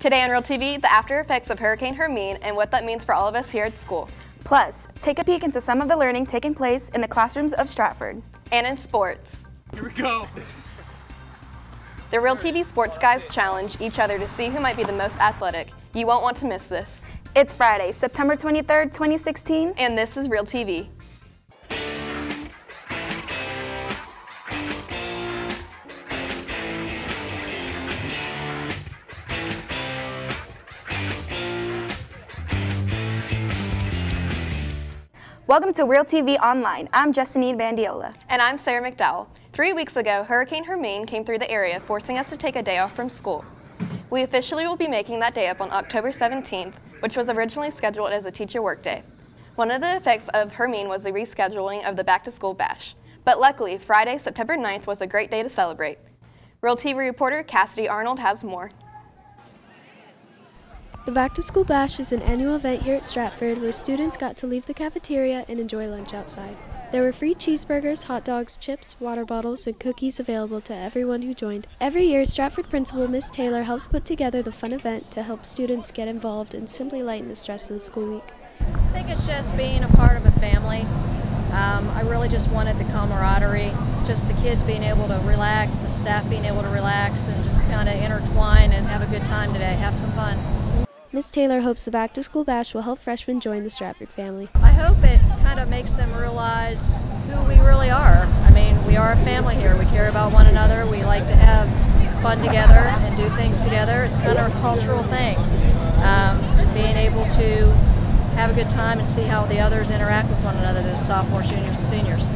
Today on Real TV, the after effects of Hurricane Hermine and what that means for all of us here at school. Plus, take a peek into some of the learning taking place in the classrooms of Stratford. And in sports. Here we go. The Real TV sports guys challenge each other to see who might be the most athletic. You won't want to miss this. It's Friday, September 23rd, 2016. And this is Real TV. Welcome to Real TV Online. I'm Justine Bandiola. And I'm Sarah McDowell. 3 weeks ago, Hurricane Hermine came through the area, forcing us to take a day off from school. We officially will be making that day up on October 17th, which was originally scheduled as a teacher workday. One of the effects of Hermine was the rescheduling of the back-to-school bash. But luckily, Friday, September 9th was a great day to celebrate. Real TV reporter Cassidy Arnold has more. The Back to School Bash is an annual event here at Stratford where students got to leave the cafeteria and enjoy lunch outside. There were free cheeseburgers, hot dogs, chips, water bottles, and cookies available to everyone who joined. Every year, Stratford principal Miss Taylor helps put together the fun event to help students get involved and simply lighten the stress of the school week. I think it's just being a part of a family. I really just wanted the camaraderie, just the kids being able to relax, the staff being able to relax, and just kind of intertwine and have a good time today, have some fun. Miss Taylor hopes the Back to School Bash will help freshmen join the Stratford family. I hope it kind of makes them realize who we really are. I mean, we are a family here. We care about one another. We like to have fun together and do things together. It's kind of a cultural thing. Being able to have a good time and see how the others interact with one another, the sophomores, juniors, and seniors.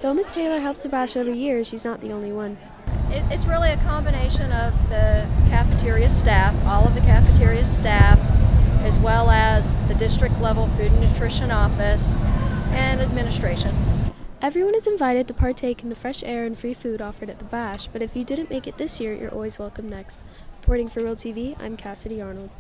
Though Miss Taylor helps the Bash every year, she's not the only one. It's really a combination of the cafeteria staff, all of the cafeteria staff, as well as the district level food and nutrition office and administration. Everyone is invited to partake in the fresh air and free food offered at the Bash, but if you didn't make it this year, you're always welcome next. Reporting for Real TV, I'm Cassidy Arnold.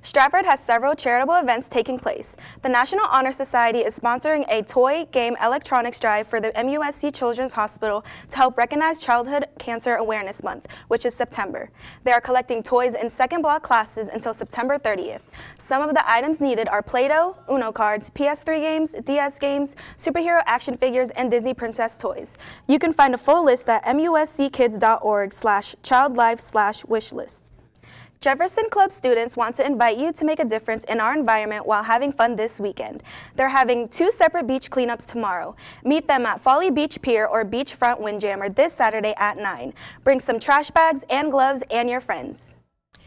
Stratford has several charitable events taking place. The National Honor Society is sponsoring a toy, game, electronics drive for the MUSC Children's Hospital to help recognize Childhood Cancer Awareness Month, which is September. They are collecting toys in second block classes until September 30th. Some of the items needed are Play-Doh, Uno cards, PS3 games, DS games, superhero action figures, and Disney princess toys. You can find a full list at musckids.org/childlife/wishlist. Jefferson Club students want to invite you to make a difference in our environment while having fun this weekend. They're having 2 separate beach cleanups tomorrow. Meet them at Folly Beach Pier or Beachfront Windjammer this Saturday at 9. Bring some trash bags and gloves and your friends.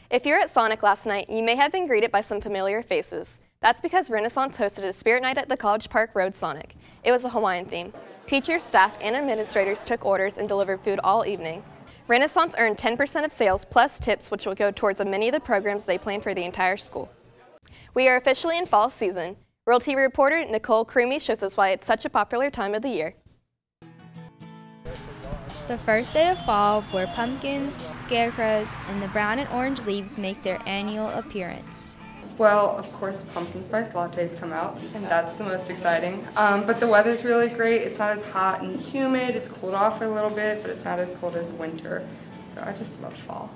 If you were at Sonic last night, you may have been greeted by some familiar faces. That's because Renaissance hosted a spirit night at the College Park Road Sonic. It was a Hawaiian theme. Teachers, staff, and administrators took orders and delivered food all evening. Renaissance earned 10% of sales plus tips, which will go towards many of the programs they plan for the entire school. We are officially in fall season. Real TV reporter Nicole Crumey shows us why it's such a popular time of the year. The first day of fall, where pumpkins, scarecrows, and the brown and orange leaves make their annual appearance. Well, of course, pumpkin spice lattes come out, and that's the most exciting. But the weather's really great. It's not as hot and humid. It's cooled off a little bit, but it's not as cold as winter. So I just love fall.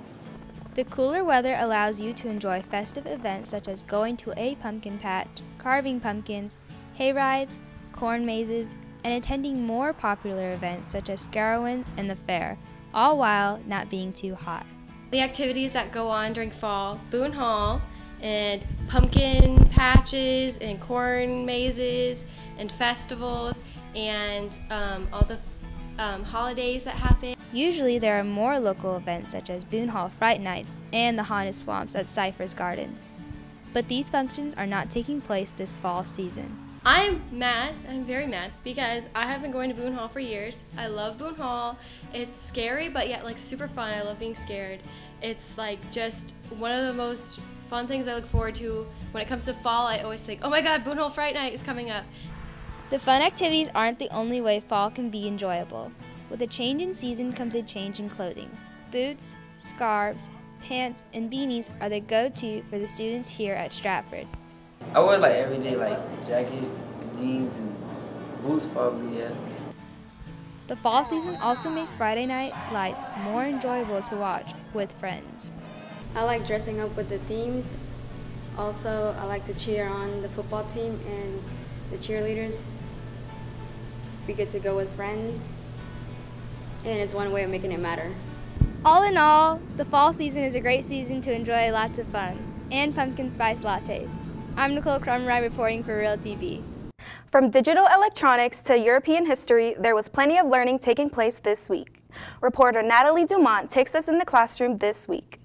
The cooler weather allows you to enjoy festive events such as going to a pumpkin patch, carving pumpkins, hay rides, corn mazes, and attending more popular events such as Scarowinds and the fair, all while not being too hot. The activities that go on during fall, Boone Hall, and pumpkin patches and corn mazes and festivals and all the holidays that happen. Usually there are more local events such as Boone Hall Fright Nights and the Haunted Swamps at Cypher's Gardens. But these functions are not taking place this fall season. I'm mad, I'm very mad, because I have been going to Boone Hall for years. I love Boone Hall. It's scary, but yet like super fun. I love being scared. It's like just one of the most fun things I look forward to. When it comes to fall, I always think, oh my god, Boone Hall Fright Night is coming up. The fun activities aren't the only way fall can be enjoyable. With a change in season comes a change in clothing. Boots, scarves, pants, and beanies are the go-to for the students here at Stratford. I wear like everyday like jacket, jeans, and boots probably, yeah. The fall season also makes Friday night lights more enjoyable to watch with friends. I like dressing up with the themes. Also, I like to cheer on the football team and the cheerleaders. We get to go with friends, and it's one way of making it matter. All in all, the fall season is a great season to enjoy lots of fun and pumpkin spice lattes. I'm Nicole Crumrye reporting for Real TV. From digital electronics to European history, there was plenty of learning taking place this week. Reporter Natalie Dumont takes us in the classroom this week.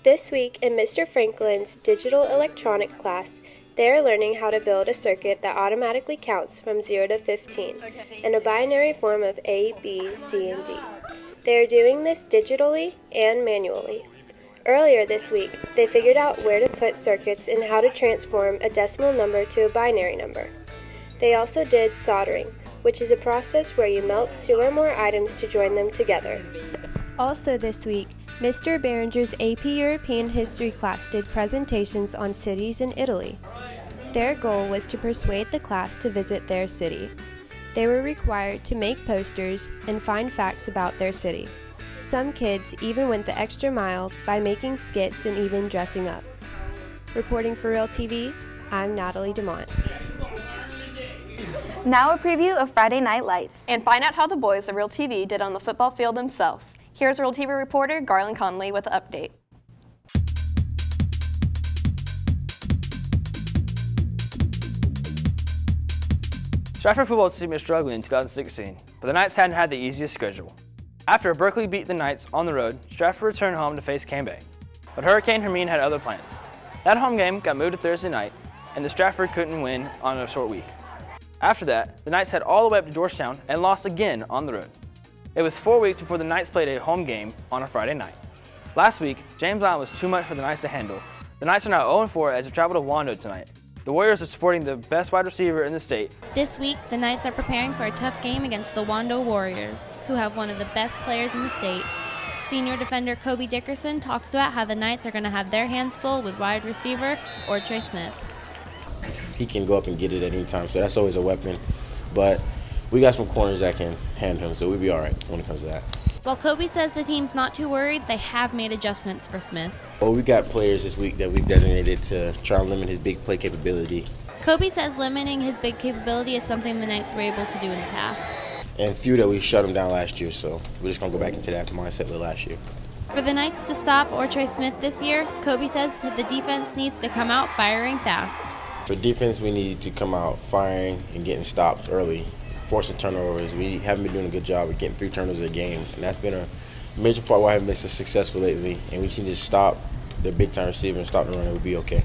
This week in Mr. Franklin's digital electronic class, they are learning how to build a circuit that automatically counts from 0 to 15 in a binary form of A, B, C, and D. They are doing this digitally and manually. Earlier this week, they figured out where to put circuits and how to transform a decimal number to a binary number. They also did soldering, which is a process where you melt 2 or more items to join them together. Also this week, Mr. Behringer's AP European History class did presentations on cities in Italy. Their goal was to persuade the class to visit their city. They were required to make posters and find facts about their city. Some kids even went the extra mile by making skits and even dressing up. Reporting for Real TV, I'm Natalie Dumont. Now a preview of Friday Night Lights. And find out how the boys of Real TV did on the football field themselves. Here's Real TV reporter Garland Conley with an update. Stratford football team is struggling in 2016, but the Knights hadn't had the easiest schedule. After Berkeley beat the Knights on the road, Stratford returned home to face Cambay. But Hurricane Hermine had other plans. That home game got moved to Thursday night, and the Stratford couldn't win on a short week. After that, the Knights head all the way up to Georgetown and lost again on the road. It was 4 weeks before the Knights played a home game on a Friday night. Last week, James Island was too much for the Knights to handle. The Knights are now 0-4 as they travel to Wando tonight. The Warriors are supporting the best wide receiver in the state. This week, the Knights are preparing for a tough game against the Wando Warriors, who have one of the best players in the state. Senior defender Kobe Dickerson talks about how the Knights are going to have their hands full with wide receiver Ortre Smith. He can go up and get it at any time, so that's always a weapon. But we got some corners that can handle him, so we'll be all right when it comes to that. While Kobe says the team's not too worried, they have made adjustments for Smith. Well, we got players this week that we've designated to try and limit his big play capability. Kobe says limiting his big capability is something the Knights were able to do in the past. And a few that we shut him down last year, so we're just going to go back into that mindset with last year. For the Knights to stop Ortre Smith this year, Kobe says the defense needs to come out firing fast. For defense, we need to come out firing and getting stops early. Forcing turnovers. We haven't been doing a good job of getting 3 turnovers a game, and that's been a major part why I haven't been so successful lately. And we just need to stop the big-time receiver and stop the run, and we'll be okay.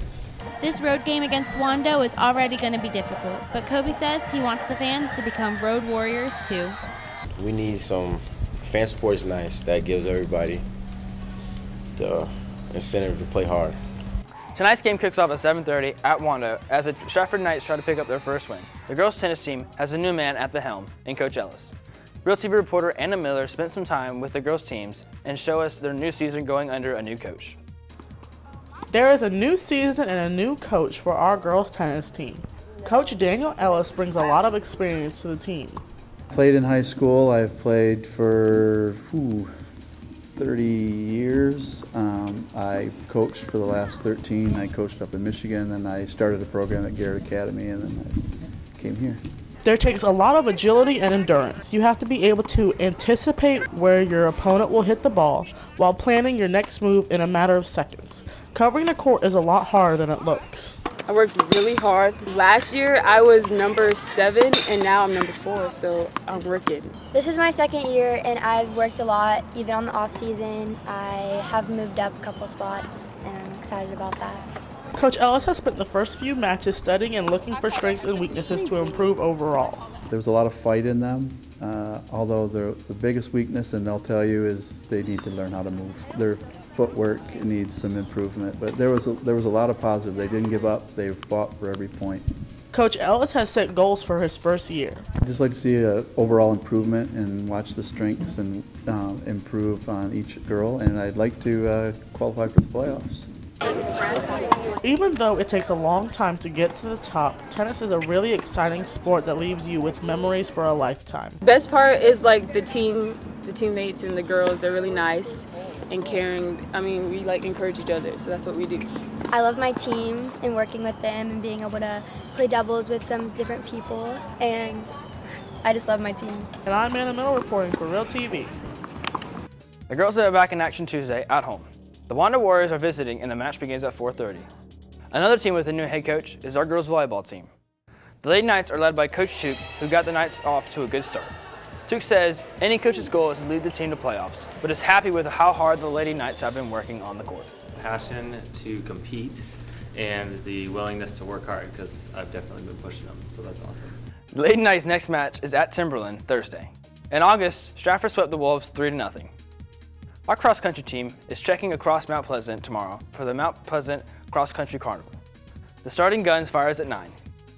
This road game against Wando is already going to be difficult, but Kobe says he wants the fans to become road warriors too. We need some fan support is nice. That gives everybody the incentive to play hard. Tonight's game kicks off at 7:30 at Wando as the Stratford Knights try to pick up their first win. The girls' tennis team has a new man at the helm in Coach Ellis. Real TV reporter Anna Miller spent some time with the girls' teams and showed us their new season going under a new coach. There is a new season and a new coach for our girls' tennis team. Coach Daniel Ellis brings a lot of experience to the team. Played in high school. I've played for 30 years. I coached for the last 13. I coached up in Michigan, and I started a program at Garrett Academy, and then I came here. There takes a lot of agility and endurance. You have to be able to anticipate where your opponent will hit the ball while planning your next move in a matter of seconds. Covering the court is a lot harder than it looks. I worked really hard. Last year I was number 7 and now I'm number 4, so I'm working. This is my second year and I've worked a lot, even on the off season. I have moved up a couple spots and I'm excited about that. Coach Ellis has spent the first few matches studying and looking for strengths and weaknesses to improve overall. There was a lot of fight in them, although the biggest weakness, and they'll tell you, is they need to learn how to move. Their footwork needs some improvement, but there was a lot of positive. They didn't give up. They fought for every point. Coach Ellis has set goals for his first year. I'd just like to see an overall improvement and watch the strengths and improve on each girl, and I'd like to qualify for the playoffs. Even though it takes a long time to get to the top, tennis is a really exciting sport that leaves you with memories for a lifetime. Best part is like the team the teammates and the girls, they're really nice and caring. I mean, we like encourage each other, so that's what we do. I love my team and working with them and being able to play doubles with some different people, and I just love my team. And I'm Anna Miller reporting for Real TV. The girls are back in action Tuesday at home. The Wanda Warriors are visiting and the match begins at 4:30. Another team with a new head coach is our girls volleyball team. The Lady Knights are led by Coach Took, who got the Knights off to a good start. Took says any coach's goal is to lead the team to playoffs, but is happy with how hard the Lady Knights have been working on the court. Passion to compete and the willingness to work hard, because I've definitely been pushing them, so that's awesome. The Lady Knights' next match is at Timberland Thursday. In August, Stratford swept the Wolves 3-0. Our cross-country team is trekking across Mount Pleasant tomorrow for the Mount Pleasant Cross Country Carnival. The starting guns fires at 9.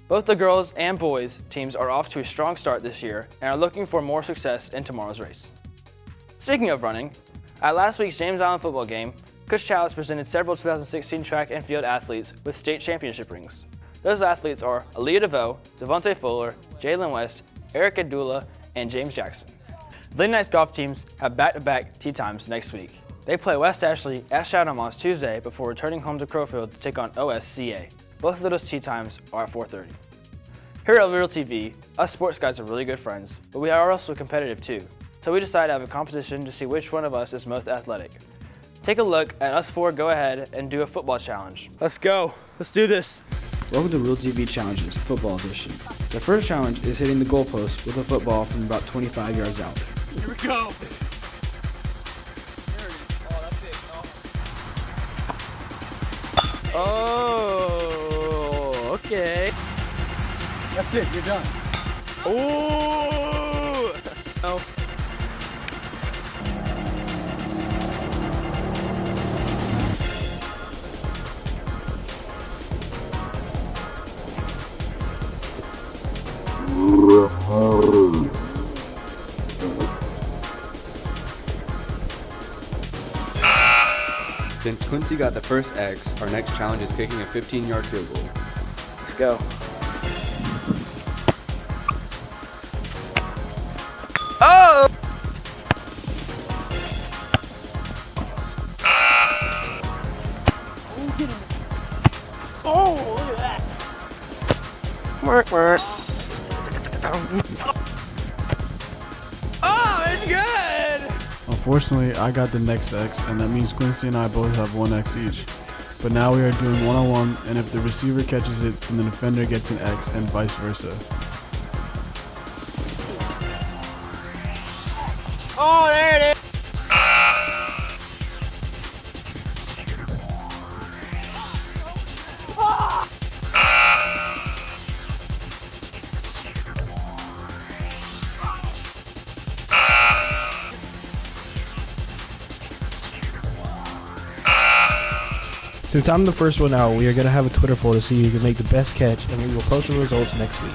Both the girls and boys teams are off to a strong start this year and are looking for more success in tomorrow's race. Speaking of running, at last week's James Island football game, Coach Chalice presented several 2016 track and field athletes with state championship rings. Those athletes are Aaliyah DeVoe, Devontae Fuller, Jalen West, Eric Adula, and James Jackson. The Lady Knights golf teams have back-to-back tee times next week. They play West Ashley at Chatham on Tuesday before returning home to Crowfield to take on OSCA. Both of those tee times are at 4:30. Here at Real TV, us sports guys are really good friends, but we are also competitive too. So we decided to have a competition to see which one of us is most athletic. Take a look at us four go ahead and do a football challenge. Let's go. Let's do this. Welcome to Real TV Challenges, Football Edition. The first challenge is hitting the goalpost with a football from about 25 yards out. Here we go. Oh, okay. That's it, you're done. Oh! Oh. Since Quincy got the first X, our next challenge is kicking a 15-yard field goal. Let's go. Oh! Oh, look at that. Work, work. Oh, it's good! Unfortunately, I got the next X, and that means Quincy and I both have 1 X each. But now we are doing one-on-one, and if the receiver catches it, then the defender gets an X, and vice versa. Oh, there it is! Since I'm the first one out, we are going to have a Twitter poll to see who can make the best catch, and we will post the results next week.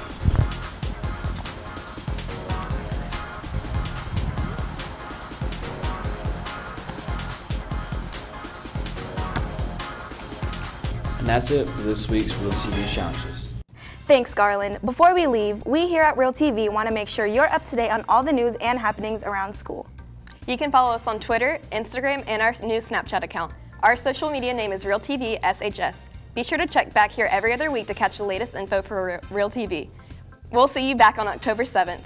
And that's it for this week's Real TV Challenges. Thanks, Garland. Before we leave, we here at Real TV want to make sure you're up to date on all the news and happenings around school. You can follow us on Twitter, Instagram, and our new Snapchat account. Our social media name is Real TV SHS. Be sure to check back here every other week to catch the latest info for Real TV. We'll see you back on October 7th.